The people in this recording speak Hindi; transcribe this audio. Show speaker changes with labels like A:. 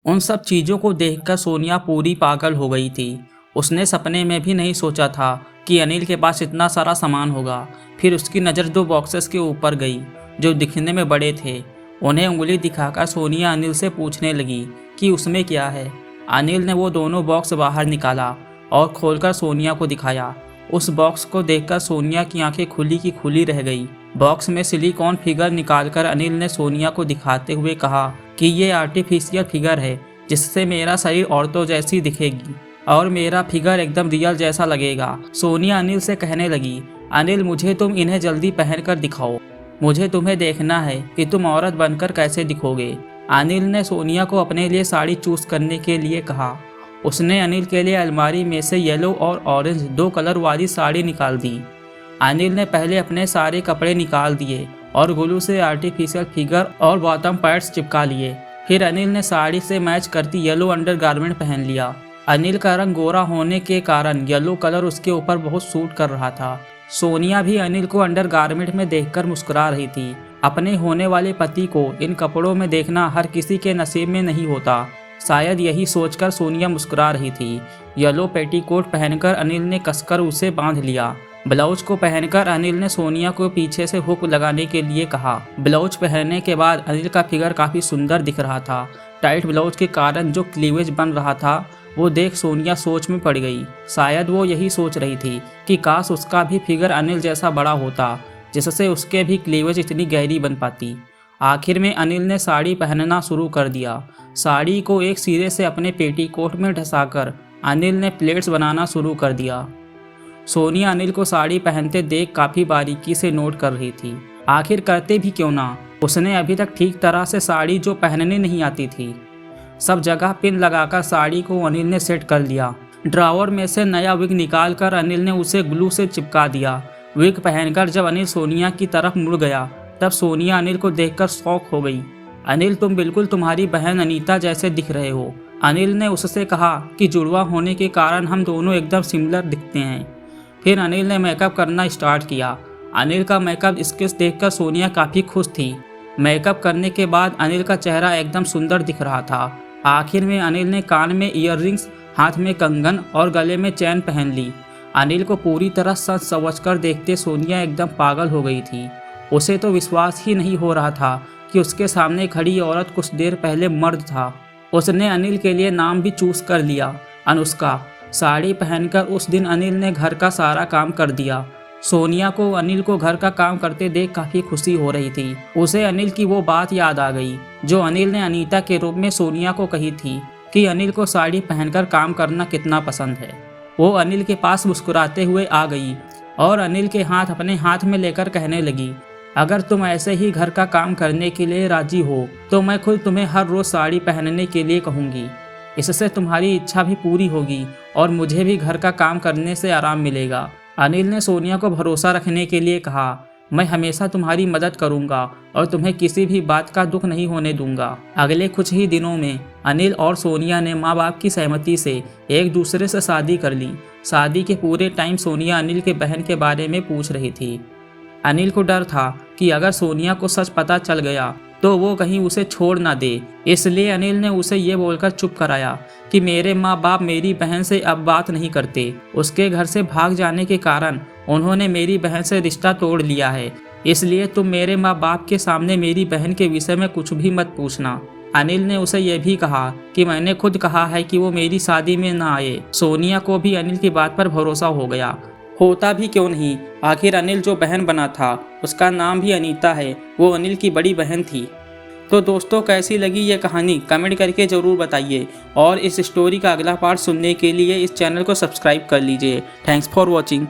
A: उन सब चीज़ों को देखकर सोनिया पूरी पागल हो गई थी। उसने सपने में भी नहीं सोचा था कि अनिल के पास इतना सारा सामान होगा। फिर उसकी नज़र दो बॉक्सेस के ऊपर गई जो दिखने में बड़े थे। उन्हें उंगली दिखाकर सोनिया अनिल से पूछने लगी कि उसमें क्या है। अनिल ने वो दोनों बॉक्स बाहर निकाला और खोलकर सोनिया को दिखाया। उस बॉक्स को देखकर सोनिया की आंखें खुली की खुली रह गई। बॉक्स में सिलिकॉन फिगर निकालकर अनिल ने सोनिया को दिखाते हुए कहा कि ये आर्टिफिशियल फिगर है जिससे मेरा शरीर औरतों जैसी दिखेगी और मेरा फिगर एकदम रियल जैसा लगेगा। सोनिया अनिल से कहने लगी, अनिल मुझे तुम इन्हें जल्दी पहनकर दिखाओ, मुझे तुम्हें देखना है कि तुम औरत बनकर कैसे दिखोगे। अनिल ने सोनिया को अपने लिए साड़ी चूज करने के लिए कहा। उसने अनिल के लिए अलमारी में से येलो और ऑरेंज 2 कलर वाली साड़ी निकाल दी। अनिल ने पहले अपने सारे कपड़े निकाल दिए और ग्लू से आर्टिफिशियल फिगर और बॉटम पैड्स चिपका लिए। फिर अनिल ने साड़ी से मैच करती येलो अंडरगारमेंट पहन लिया। अनिल का रंग गोरा होने के कारण येलो कलर उसके ऊपर बहुत सूट कर रहा था। सोनिया भी अनिल को अंडरगारमेंट में देखकर मुस्कुरा रही थी। अपने होने वाले पति को इन कपड़ों में देखना हर किसी के नसीब में नहीं होता। शायद यही सोचकर सोनिया मुस्कुरा रही थी। येलो पेटीकोट पहनकर अनिल ने कसकर उसे बांध लिया। ब्लाउज को पहनकर अनिल ने सोनिया को पीछे से हुक लगाने के लिए कहा। ब्लाउज पहनने के बाद अनिल का फिगर काफ़ी सुंदर दिख रहा था। टाइट ब्लाउज के कारण जो क्लीवेज बन रहा था वो देख सोनिया सोच में पड़ गई। शायद वो यही सोच रही थी कि काश उसका भी फिगर अनिल जैसा बड़ा होता जिससे उसके भी क्लीवेज इतनी गहरी बन पाती। आखिर में अनिल ने साड़ी पहनना शुरू कर दिया। साड़ी को एक सिरे से अपने पेटीकोट में ढसाकर अनिल ने प्लेट्स बनाना शुरू कर दिया। सोनिया अनिल को साड़ी पहनते देख काफ़ी बारीकी से नोट कर रही थी। आखिर करते भी क्यों ना, उसने अभी तक ठीक तरह से साड़ी जो पहनने नहीं आती थी। सब जगह पिन लगाकर साड़ी को अनिल ने सेट कर लिया। ड्रावर में से नया विग निकाल कर अनिल ने उसे ग्लू से चिपका दिया। विग पहनकर जब अनिल सोनिया की तरफ मुड़ गया तब सोनिया अनिल को देखकर शॉक हो गई। अनिल तुम बिल्कुल तुम्हारी बहन अनीता जैसे दिख रहे हो। अनिल ने उससे कहा कि जुड़वा होने के कारण हम दोनों एकदम सिमिलर दिखते हैं। फिर अनिल ने मेकअप करना स्टार्ट किया। अनिल का मेकअप स्किल्स देखकर सोनिया काफ़ी खुश थी। मेकअप करने के बाद अनिल का चेहरा एकदम सुंदर दिख रहा था। आखिर में अनिल ने कान में ईयररिंग्स, हाथ में कंगन और गले में चैन पहन ली। अनिल को पूरी तरह सज संवच कर देखते सोनिया एकदम पागल हो गई थी। उसे तो विश्वास ही नहीं हो रहा था कि उसके सामने खड़ी औरत कुछ देर पहले मर्द था। उसने अनिल के लिए नाम भी चूज कर लिया, अनुष्का। साड़ी पहनकर उस दिन अनिल ने घर का सारा काम कर दिया। सोनिया को अनिल को घर का काम करते देख काफ़ी खुशी हो रही थी। उसे अनिल की वो बात याद आ गई जो अनिल ने अनीता के रूप में सोनिया को कही थी कि अनिल को साड़ी पहनकर काम करना कितना पसंद है। वो अनिल के पास मुस्कुराते हुए आ गई और अनिल के हाथ अपने हाथ में लेकर कहने लगी, अगर तुम ऐसे ही घर का काम करने के लिए राजी हो तो मैं खुद तुम्हें हर रोज़ साड़ी पहनने के लिए कहूँगी। इससे तुम्हारी इच्छा भी पूरी होगी और मुझे भी घर का काम करने से आराम मिलेगा। अनिल ने सोनिया को भरोसा रखने के लिए कहा, मैं हमेशा तुम्हारी मदद करूंगा और तुम्हें किसी भी बात का दुख नहीं होने दूंगा। अगले कुछ ही दिनों में अनिल और सोनिया ने माँ बाप की सहमति से एक दूसरे से शादी कर ली। शादी के पूरे टाइम सोनिया अनिल के बहन के बारे में पूछ रही थी। अनिल को डर था कि अगर सोनिया को सच पता चल गया तो वो कहीं उसे छोड़ ना दे, इसलिए अनिल ने उसे ये बोलकर चुप कराया कि मेरे माँ बाप मेरी बहन से अब बात नहीं करते। उसके घर से भाग जाने के कारण उन्होंने मेरी बहन से रिश्ता तोड़ लिया है, इसलिए तुम मेरे माँ बाप के सामने मेरी बहन के विषय में कुछ भी मत पूछना। अनिल ने उसे यह भी कहा कि मैंने खुद कहा है कि वो मेरी शादी में ना आए। सोनिया को भी अनिल की बात पर भरोसा हो गया। होता भी क्यों नहीं, आखिर अनिल जो बहन बना था उसका नाम भी अनीता है, वो अनिल की बड़ी बहन थी। तो दोस्तों कैसी लगी ये कहानी कमेंट करके ज़रूर बताइए और इस स्टोरी का अगला पार्ट सुनने के लिए इस चैनल को सब्सक्राइब कर लीजिए। Thanks for watching.